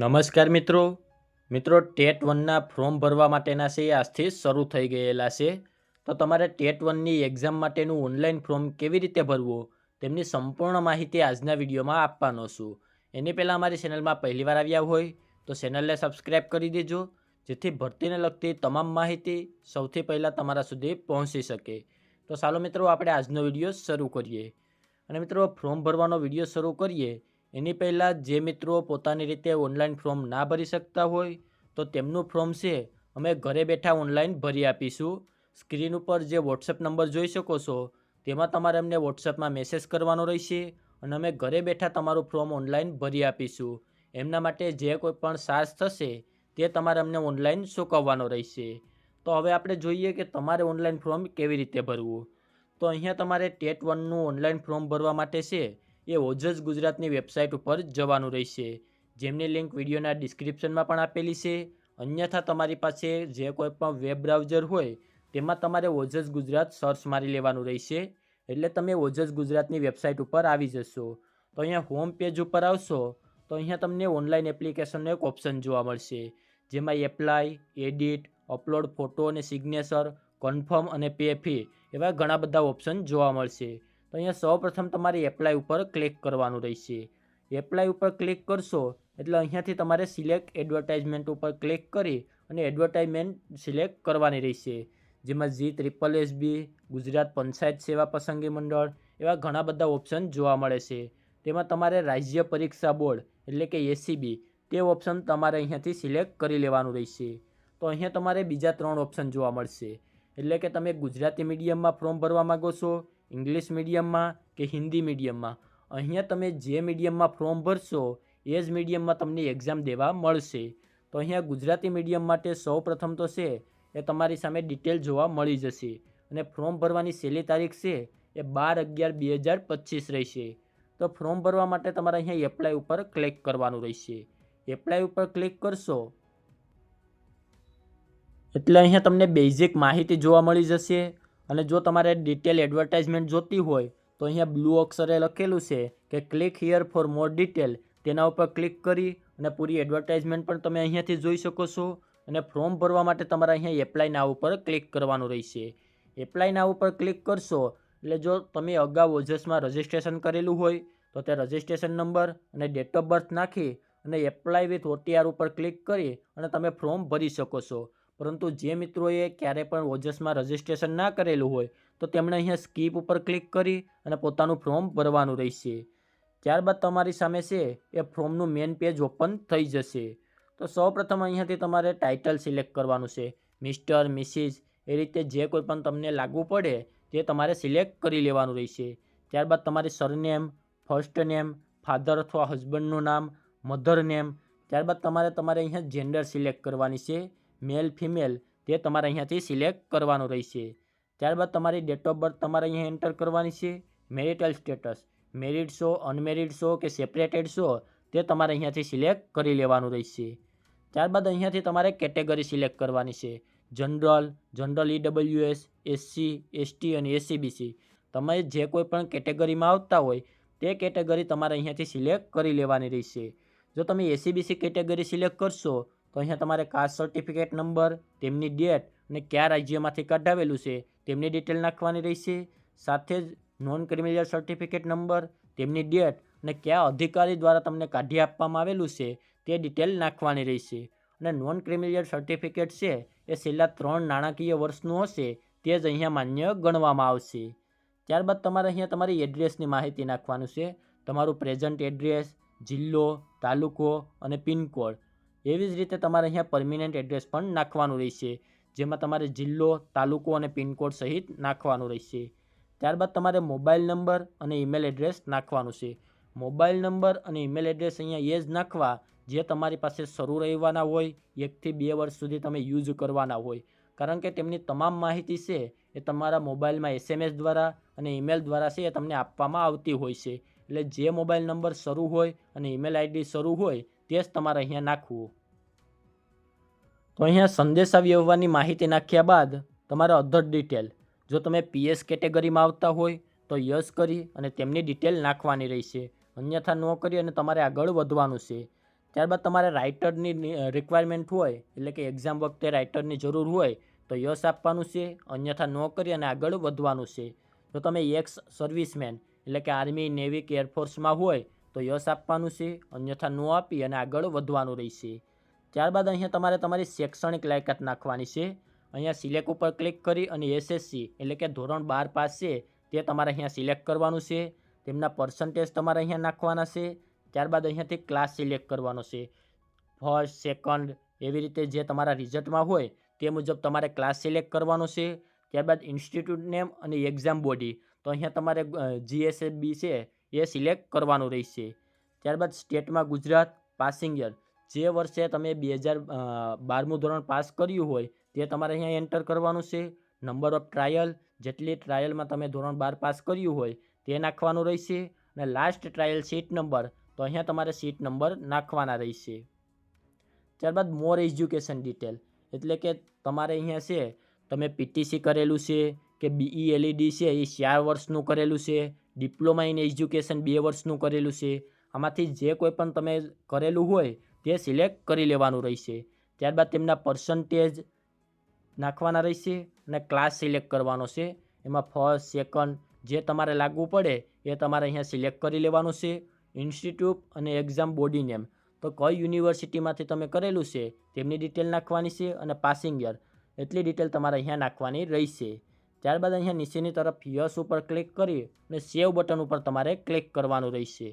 નમસ્કાર મિત્રો TET 1ના form ભરવા માટેના છે એ આજથી શરૂ થઈ ગયેલા છે. તો તમારે ટેટ 1ની એક્ઝામ માટેનું ઓનલાઈન ફોર્મ કેવી રીતે ભરવું તેમની સંપૂર્ણ માહિતી આજના વિડીયોમાં આપવાનો છું. એની પહેલાં અમારી ચેનલમાં પહેલીવાર આવ્યા હોય તો ચેનલને સબસ્ક્રાઈબ કરી દેજો, જેથી ભરતીને લગતી તમામ માહિતી સૌથી પહેલાં તમારા સુધી પહોંચી શકે. તો ચાલો મિત્રો આપણે આજનો વિડીયો શરૂ કરીએ. અને મિત્રો ફોર્મ ભરવાનો વિડીયો શરૂ કરીએ એની પહેલાં જે મિત્રો પોતાની રીતે ઓનલાઈન ફોર્મ ના ભરી શકતા હોય તો તેમનું ફોર્મ છે અમે ઘરે બેઠા ઓનલાઈન ભરી આપીશું. સ્ક્રીન ઉપર જે વોટ્સએપ નંબર જોઈ શકો છો તેમાં તમારે અમને વોટ્સએપમાં મેસેજ કરવાનો રહેશે અને અમે ઘરે બેઠા તમારું ફોર્મ ઓનલાઈન ભરી આપીશું. એમના માટે જે કોઈ પણ ચાર્જ થશે તે તમારે અમને ઓનલાઈન ચૂકવવાનો રહેશે. તો હવે આપણે જોઈએ કે તમારે ઓનલાઈન ફોર્મ કેવી રીતે ભરવું. તો અહીંયા તમારે ટેટ 1નું ઓનલાઈન ફોર્મ ભરવા માટે છે એ ઓજસ ગુજરાતની વેબસાઇટ ઉપર જવાનું રહેશે, જેમની લિંક વિડીયોના ડિસ્ક્રિપ્શનમાં પણ આપેલી છે. અન્યથા તમારી પાસે જે કોઈ પણ વેબ બ્રાઉઝર હોય તેમાં તમારે ઓજસ ગુજરાત સર્ચ મારી લેવાનું રહેશે, એટલે તમે ઓજસ ગુજરાતની વેબસાઇટ ઉપર આવી જશો. તો અહીંયા હોમ પેજ ઉપર આવશો તો અહીંયા તમને ઓનલાઈન એપ્લિકેશનનો એક ઓપ્શન જોવા મળશે, જેમાં એપ્લાય, એડિટ, અપલોડ ફોટો અને સિગ્નેચર, કન્ફર્મ અને પે ફી એવા ઘણા બધા ઓપ્શન જોવા મળશે. તો અહીંયા સૌપ્રથમ તમારે એપ્લાય ઉપર ક્લિક કરવાનું રહેશે. એપ્લાય ઉપર ક્લિક કરશો એટલે અહીંયાથી તમારે સિલેક્ટ એડવર્ટાઇઝમેન્ટ ઉપર ક્લિક કરી અને એડવર્ટાઇઝમેન્ટ સિલેક્ટ કરવાની રહેશે, જેમાં GSSB, ગુજરાત પંચાયત સેવા પસંદગી મંડળ એવા ઘણા બધા ઓપ્શન જોવા મળે છે. તેમાં તમારે રાજ્ય પરીક્ષા બોર્ડ એટલે કે ACB તે ઓપ્શન તમારે અહીંયાથી સિલેક્ટ કરી લેવાનું રહેશે. તો અહીંયા તમારે બીજા 3 ઓપ્શન જોવા મળશે, એટલે કે તમે ગુજરાતી મીડિયમમાં ફોર્મ ભરવા માગો છો, ઇંગ્લિશ મીડિયમમાં કે હિન્દી મીડિયમમાં. અહીંયા તમે જે મીડિયમમાં ફોર્મ ભરશો એ જ મીડિયમમાં તમને એક્ઝામ દેવા મળશે. તો અહીંયા ગુજરાતી મીડિયમ માટે સૌપ્રથમ તો છે એ તમારી સામે ડિટેલ જોવા મળી જશે અને ફોર્મ ભરવાની છેલ્લી તારીખ છે એ 12/11/2025 રહેશે. તો ફોર્મ ભરવા માટે તમારે અહીંયા એપ્લાય ઉપર ક્લિક કરવાનું રહેશે. એપ્લાય ઉપર ક્લિક કરશો એટલે અહીંયા તમને બેઝિક માહિતી જોવા મળી જશે. અને જો તમારે ડિટેલ એડવર્ટાઇઝમેન્ટ જોતી હોય તો અહીંયા બ્લુ અક્ષરે લખેલું છે કે click here for more detail, તેના ઉપર ક્લિક કરી અને પૂરી એડવર્ટાઇઝમેન્ટ પણ તમે અહીંયાથી જોઈ શકો છો. અને ફોર્મ ભરવા માટે તમારે અહીંયા એપ્લાય નાવ ઉપર ક્લિક કરવાનું રહેશે. એપ્લાય નાવ ઉપર ક્લિક કરશો એટલે જો તમે અગાઉ ઓજસમાં રજિસ્ટ્રેશન કરેલું હોય તો તે રજિસ્ટ્રેશન નંબર અને ડેટ ઓફ બર્થ નાખી અને એપ્લાય વિથ OTR ઉપર ક્લિક કરી અને તમે ફોર્મ ભરી શકો છો. પરંતુ જે મિત્રોએ ક્યારે પણ ઓજસમાં રજિસ્ટ્રેશન ના કરેલું હોય તો તેમણે અહીંયા સ્કીપ ઉપર ક્લિક કરી અને પોતાનું ફોર્મ ભરવાનું રહેશે. ત્યારબાદ તમારી સામે છે એ ફોર્મનું મેઇન પેજ ઓપન થઈ જશે. તો સૌપ્રથમ અહીંયાથી તમારે ટાઇટલ સિલેક્ટ કરવાનું છે, મિસ્ટર, મિસિસ એ રીતે જે કોઈ પણ તમને લાગુ પડે તે તમારે સિલેક્ટ કરી લેવાનું રહેશે. ત્યારબાદ તમારી સરનેમ, ફર્સ્ટ નેમ, ફાધર અથવા હસબન્ડનું નામ, મધર નેમ. ત્યારબાદ તમારે અહીંયા જેન્ડર સિલેક્ટ કરવાની છે, મેલ ફિમેલ તે તમારે અહીંયાથી સિલેક્ટ કરવાનું રહેશે. ત્યારબાદ તમારી ડેટ ઓફ બર્થ તમારે અહીંયા એન્ટર કરવાની છે. મેરિટલ સ્ટેટસ, મેરિડ છો, અનમેરિડ છો કે સેપરેટેડ છો તે તમારે અહીંયાથી સિલેક્ટ કરી લેવાનું રહેશે. ત્યારબાદ અહીંયાથી તમારે કેટેગરી સિલેક્ટ કરવાની છે, જનરલ, EWS, SC, ST અને SCBC. તમે જે કોઈ પણ કેટેગરીમાં આવતા હોય તે કેટેગરી તમારે અહીંયાથી સિલેક્ટ કરી લેવાની રહેશે. જો તમે SCBC કેટેગરી સિલેક્ટ કરશો તો અહીંયા તમારે કાસ્ટ સર્ટિફિકેટ નંબર, તેમની ડેટ અને કયા રાજ્યમાંથી કઢાવેલું છે તેમની ડિટેલ નાખવાની રહેશે. સાથે જ નોન ક્રિમિનલ સર્ટિફિકેટ નંબર, તેમની ડેટ અને કયા અધિકારી દ્વારા તમને કાઢી આપવામાં આવેલું છે તે ડિટેલ નાખવાની રહેશે. અને નોન ક્રિમિનલ સર્ટિફિકેટ છે એ છેલ્લા 3 નાણાકીય વર્ષનું હશે તે જ અહીંયા માન્ય ગણવામાં આવશે. ત્યારબાદ તમારે અહીંયા તમારી એડ્રેસની માહિતી નાખવાનું છે, તમારું પ્રેઝન્ટ એડ્રેસ, જિલ્લો, તાલુકો અને પિનકોડ. એવી જ રીતે તમારે અહીંયા પરમિનન્ટ એડ્રેસ પણ નાખવાનું રહેશે, જેમાં તમારે જિલ્લો, તાલુકો અને પિનકોડ સહિત નાખવાનું રહેશે. ત્યારબાદ તમારે મોબાઈલ નંબર અને ઈમેલ એડ્રેસ નાખવાનું છે. મોબાઈલ નંબર અને ઈમેલ એડ્રેસ અહીંયા એ જ નાખવા જે તમારી પાસે શરૂ રહેવાના હોય, 1 થી 2 વર્ષ સુધી તમે યુઝ કરવાના હોય, કારણ કે તેમની તમામ માહિતી છે એ તમારા મોબાઈલમાં SMS દ્વારા અને ઈમેલ દ્વારા છે એ તમને આપવામાં આવતી હોય છે. એટલે જે મોબાઈલ નંબર શરૂ હોય અને ઈમેલ ID શરૂ હોય તે જ તમારે અહીંયા નાખવું. તો અહીંયા સંદેશા વ્યવહારની માહિતી નાખ્યા બાદ તમારે અધર ડિટેલ, જો તમે PS કેટેગરીમાં આવતા હોય તો યસ કરી અને તેમની ડિટેલ નાખવાની રહેશે, અન્યથા ન કરી અને તમારે આગળ વધવાનું છે. ત્યારબાદ તમારે રાઇટરની રિક્વાયરમેન્ટ હોય, એટલે કે એક્ઝામ વખતે રાઇટરની જરૂર હોય તો યસ આપવાનું છે, અન્યથા ન કરી અને આગળ વધવાનું છે. જો તમે એક્સ સર્વિસમેન એટલે કે આર્મી, નેવી કે એરફોર્સમાં હોય તો યસ આપવાનું છે, અન્યથા નો આપી અને આગળ વધવાનું રહેશે. ત્યારબાદ અહીંયા તમારે તમારી શૈક્ષણિક લાયકાત નાખવાની છે. અહીંયા સિલેક્ટ ઉપર ક્લિક કરી અને એસએસસી એટલે કે ધોરણ 12 પાસ છે તે તમારે અહીંયા સિલેક્ટ કરવાનું છે. તેમના પર્સન્ટેજ તમારે અહીંયા નાખવાના છે. ત્યારબાદ અહીંયાથી ક્લાસ સિલેક્ટ કરવાનો છે. ફર્સ્ટ, સેકન્ડ એવી રીતે જે તમારા રિઝલ્ટમાં હોય તે મુજબ તમારે ક્લાસ સિલેક્ટ કરવાનો છે. ત્યારબાદ ઇન્સ્ટિટ્યૂટ નેમ અને એક્ઝામ બોડી તો અહીંયા તમારે GSAB છે એ સિલેક્ટ કરવાનું રહેશે. ત્યારબાદ સ્ટેટમાં ગુજરાત, પાસિંગ યર જે વર્ષે તમે 2012મું ધોરણ પાસ કર્યું હોય તે તમારે અહીંયા એન્ટર કરવાનું છે. નંબર ઓફ ટ્રાયલ જેટલી ટ્રાયલમાં તમે ધોરણ 12 પાસ કર્યું હોય તે નાખવાનું રહેશે. અને લાસ્ટ ટ્રાયલ સીટ નંબર તો અહીંયા તમારે સીટ નંબર નાખવાના રહેશે. ત્યારબાદ મોર એજ્યુકેશન ડિટેલ એટલે કે તમારે અહીંયા છે તમે PTC કરેલું છે કે BE-LED છે એ 4 વર્ષનું કરેલું છે, ડિપ્લોમા ઇન એજ્યુકેશન 2 વર્ષનું કરેલું છે. આમાંથી જે કોઈ પણ તમે કરેલું હોય તે સિલેક્ટ કરી લેવાનું રહેશે. ત્યારબાદ તેમના પર્સન્ટેજ નાખવાના રહેશે અને ક્લાસ સિલેક્ટ કરવાનો છે. એમાં ફર્સ્ટ, સેકન્ડ જે તમારે લાગવું પડે એ તમારે અહીંયા સિલેક્ટ કરી લેવાનું છે. ઇન્સ્ટિટ્યૂટ અને એક્ઝામ બોડી નેમ તો કઈ યુનિવર્સિટીમાંથી તમે કરેલું છે તેમની ડિટેલ નાખવાની છે અને પાસિંગ યર એટલી ડિટેલ તમારે અહીંયા નાખવાની રહેશે. ત્યારબાદ અહીંયા નીચેની તરફ યસ ઉપર ક્લિક કરી અને સેવ બટન ઉપર તમારે ક્લિક કરવાનું રહેશે.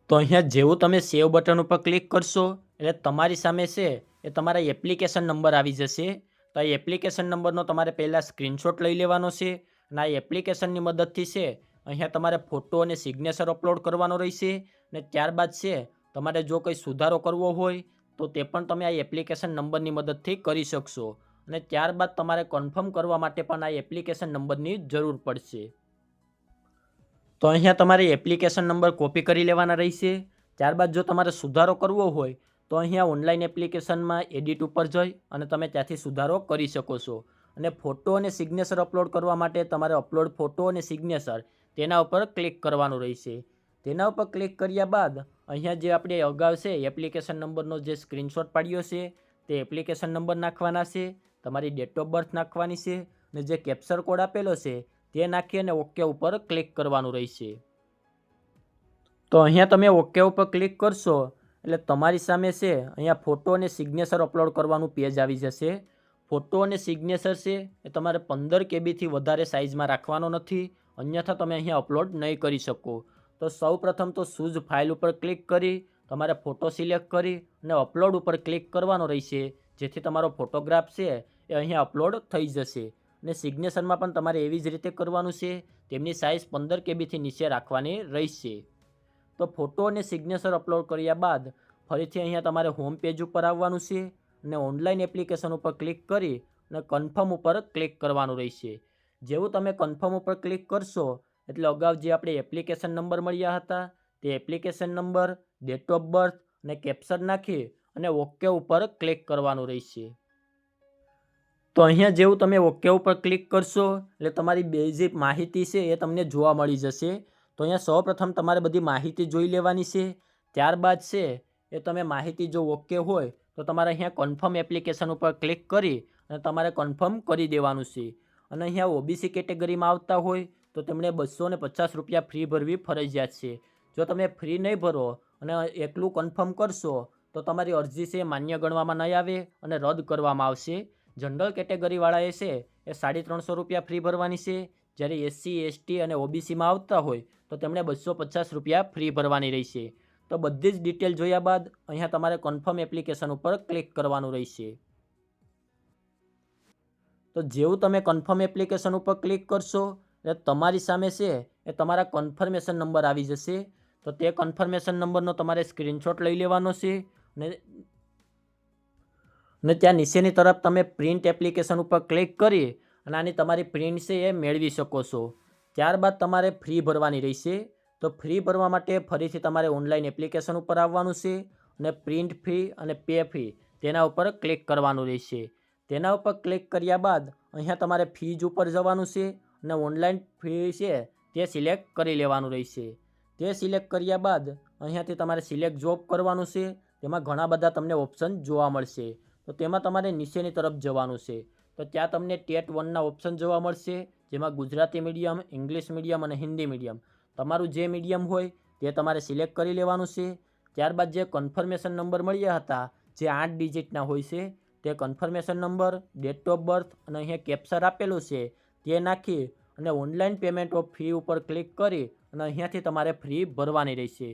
તો અહીંયા જેવું તમે સેવ બટન ઉપર ક્લિક કરશો એટલે તમારી સામે છે એ તમારા એપ્લિકેશન નંબર આવી જશે. તો આ એપ્લિકેશન નંબરનો તમારે પહેલાં સ્ક્રીનશોટ લઈ લેવાનો છે અને આ એપ્લિકેશનની મદદથી છે અહીંયા તમારે ફોટો અને સિગ્નેચર અપલોડ કરવાનો રહેશે. અને ત્યારબાદ છે તમારે જો કંઈ સુધારો કરવો હોય તો તે પણ તમે આ એપ્લિકેશન નંબરની મદદથી કરી શકશો. અને ત્યારબાદ તમારે કન્ફર્મ કરવા માટે પણ આ એપ્લિકેશન નંબરની જરૂર પડશે. તો અહીંયા તમારે એપ્લિકેશન નંબર કોપી કરી લેવાના રહેશે. ત્યારબાદ જો તમારે સુધારો કરવો હોય તો અહીંયા ઓનલાઈન એપ્લિકેશનમાં એડિટ ઉપર જઈ અને તમે ત્યાંથી સુધારો કરી શકો છો. અને ફોટો અને સિગ્નેચર અપલોડ કરવા માટે તમારે અપલોડ ફોટો અને સિગ્નેચર તેના ઉપર ક્લિક કરવાનું રહેશે. તેના ઉપર ક્લિક કર્યા બાદ અહીંયા જે આપણે અગાઉ છે એપ્લિકેશન નંબરનો જે સ્ક્રીનશોટ પાડ્યો છે તે એપ્લિકેશન નંબર નાખવાના છે, તમારી ડેટ ઓફ બર્થ નાખવાની છે અને જે કેપ્ચર કોડ આપેલો છે તે નાખી અને ઓકે ઉપર ક્લિક કરવાનું રહેશે. તો અહીંયા તમે ઓકે ઉપર ક્લિક કરશો એટલે તમારી સામે છે અહીંયા ફોટો અને સિગ્નેચર અપલોડ કરવાનું પેજ આવી જશે. ફોટો અને સિગ્નેચર છે એ તમારે 15 KBથી વધારે સાઇઝમાં રાખવાનો નથી, અન્યથા તમે અહીંયા અપલોડ નહીં કરી શકો. તો સૌ પ્રથમ તો ચૂઝ ફાઇલ ઉપર ક્લિક કરી તમારે ફોટો સિલેક્ટ કરી અને અપલોડ ઉપર ક્લિક કરવાનો રહેશે, જેથી તમારો ફોટોગ્રાફ છે એ અહીંયા અપલોડ થઈ જશે. અને સિગ્નેચરમાં પણ તમારે એવી જ રીતે કરવાનું છે, તેમની સાઇઝ 15 KBથી નીચે રાખવાની રહેશે. તો ફોટો અને સિગ્નેચર અપલોડ કર્યા બાદ ફરીથી અહીંયા તમારે હોમ પેજ ઉપર આવવાનું છે અને ઓનલાઈન એપ્લિકેશન ઉપર ક્લિક કરી અને કન્ફર્મ ઉપર ક્લિક કરવાનું રહેશે. જેવું તમે કન્ફર્મ ઉપર ક્લિક કરશો એટલે અગાઉ જે આપણે એપ્લિકેશન નંબર મળ્યા હતા તે application number, date of birth અને કેપ્ચર નાખી અને ઓકે ઉપર ક્લિક કરવાનું રહેશે. તો અહીંયા જેવું તમે ઓકે ઉપર ક્લિક કરશો એટલે તમારી બેઝિક માહિતી છે એ તમને જોવા મળી જશે. તો અહીંયા સૌપ્રથમ તમારે બધી માહિતી જોઈ લેવાની છે. ત્યારબાદ છે એ તમે માહિતી જો ઓકે હોય તો તમારે અહીંયા કન્ફર્મ એપ્લિકેશન ઉપર ક્લિક કરી અને તમારે કન્ફર્મ કરી દેવાનું છે. અને અહીંયા OBC કેટેગરીમાં આવતા હોય તો તેમણે 250 રૂપિયા ફ્રી ભરવી ફરજિયાત છે. જો તમે ફ્રી નહીં ભરો અને એકલું કન્ફર્મ કરશો તો તમારી અરજી છે માન્ય ગણવામાં નહીં આવે અને રદ કરવામાં આવશે. જનરલ કેટેગરીવાળાએ છે એ 350 રૂપિયા ફ્રી ભરવાની છે, જ્યારે SC, ST અને OBCમાં આવતા હોય તો તેમણે 250 રૂપિયા ફ્રી ભરવાની રહેશે. તો બધી જ ડિટેલ જોયા બાદ અહીંયા તમારે કન્ફર્મ એપ્લિકેશન ઉપર ક્લિક કરવાનું રહેશે. તો જેવું તમે કન્ફર્મ એપ્લિકેશન ઉપર ક્લિક કરશો એટલે તમારી સામે છે એ તમારા કન્ફર્મેશન નંબર આવી જશે. તો તે કન્ફર્મેશન નંબરનો તમારે સ્ક્રીનશોટ લઈ લેવાનો છે અને ત્યાં નીચેની તરફ તમે પ્રિન્ટ એપ્લિકેશન ઉપર ક્લિક કરી અને આની તમારી પ્રિન્ટ છે એ મેળવી શકો છો. ત્યારબાદ તમારે ફ્રી ભરવાની રહેશે. તો ફ્રી ભરવા માટે ફરીથી તમારે ઓનલાઈન એપ્લિકેશન ઉપર આવવાનું છે અને પ્રિન્ટ ફી અને પે ફી તેના ઉપર ક્લિક કરવાનું રહેશે. તેના ઉપર ક્લિક કર્યા બાદ અહીંયા તમારે ફીઝ ઉપર જવાનું છે અને ઓનલાઈન ફી છે તે સિલેક્ટ કરી લેવાનું રહેશે. તે સિલેક્ટ કર્યા બાદ અહીંયાથી તમારે સિલેક્ટ જોબ કરવાનું છે. તેમાં ઘણા બધા તમને ઓપ્શન જોવા મળશે. તો તેમાં તમારે નીચેની તરફ જવાનું છે. તો ત્યાં તમને ટેટ 1ના ઓપ્શન જોવા મળશે, જેમાં ગુજરાતી મીડિયમ, ઇંગ્લિશ મીડિયમ અને હિન્દી મીડિયમ. તમારું જે મીડિયમ હોય તે તમારે સિલેક્ટ કરી લેવાનું છે. ત્યારબાદ જે કન્ફર્મેશન નંબર મળ્યા હતા, જે 8 ડિજિટના હોય છે, તે confirmation number, date of birth અને અહીંયા કેપ્ચર આપેલું છે તે નાખી અને ઓનલાઈન પેમેન્ટ ઓફ ફી ઉપર ક્લિક કરી અને અહીંયાથી તમારે ફી ભરવાની રહેશે.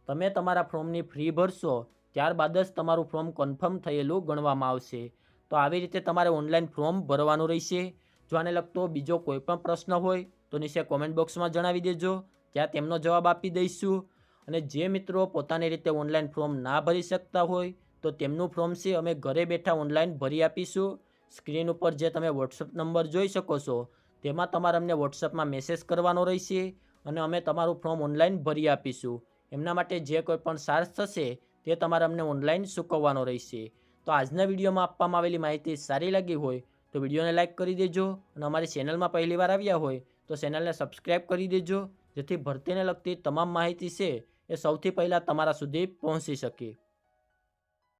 તમે તમારા ફોર્મની ફી ભરશો ત્યારબાદ જ તમારું ફોર્મ કન્ફર્મ થયેલું ગણવામાં આવશે. તો આવી રીતે તમારે ઓનલાઈન ફોર્મ ભરવાનું રહેશે. જો આને લગતો બીજો કોઈ પણ પ્રશ્ન હોય તો નીચે કોમેન્ટ બોક્સમાં જણાવી દેજો, ત્યાં તેમનો જવાબ આપી દઈશું. અને જે મિત્રો પોતાની રીતે ઓનલાઈન ફોર્મ ના ભરી શકતા હોય તો તેમનું ફોર્મ છે અમે ઘરે બેઠા ઓનલાઈન ભરી આપીશું. સ્ક્રીન ઉપર જે તમે વોટ્સઅપ નંબર જોઈ શકો છો તેમાં તમારે અમને વોટ્સઅપમાં મેસેજ કરવાનો રહેશે અને અમે તમારું ફોર્મ ઓનલાઈન ભરી આપીશું. એમના માટે જે કોઈ પણ ચાર્જ થશે તે તમારે અમને ઓનલાઈન ચૂકવવાનો રહેશે. તો આજના વિડીયોમાં આપવામાં આવેલી માહિતી સારી લાગી હોય તો વિડીયોને લાઇક કરી દેજો અને અમારી ચેનલમાં પહેલીવાર આવ્યા હોય તો ચેનલને સબસ્ક્રાઈબ કરી દેજો, જેથી ભરતીને લગતી તમામ માહિતી છે એ સૌથી પહેલાં તમારા સુધી પહોંચી શકે.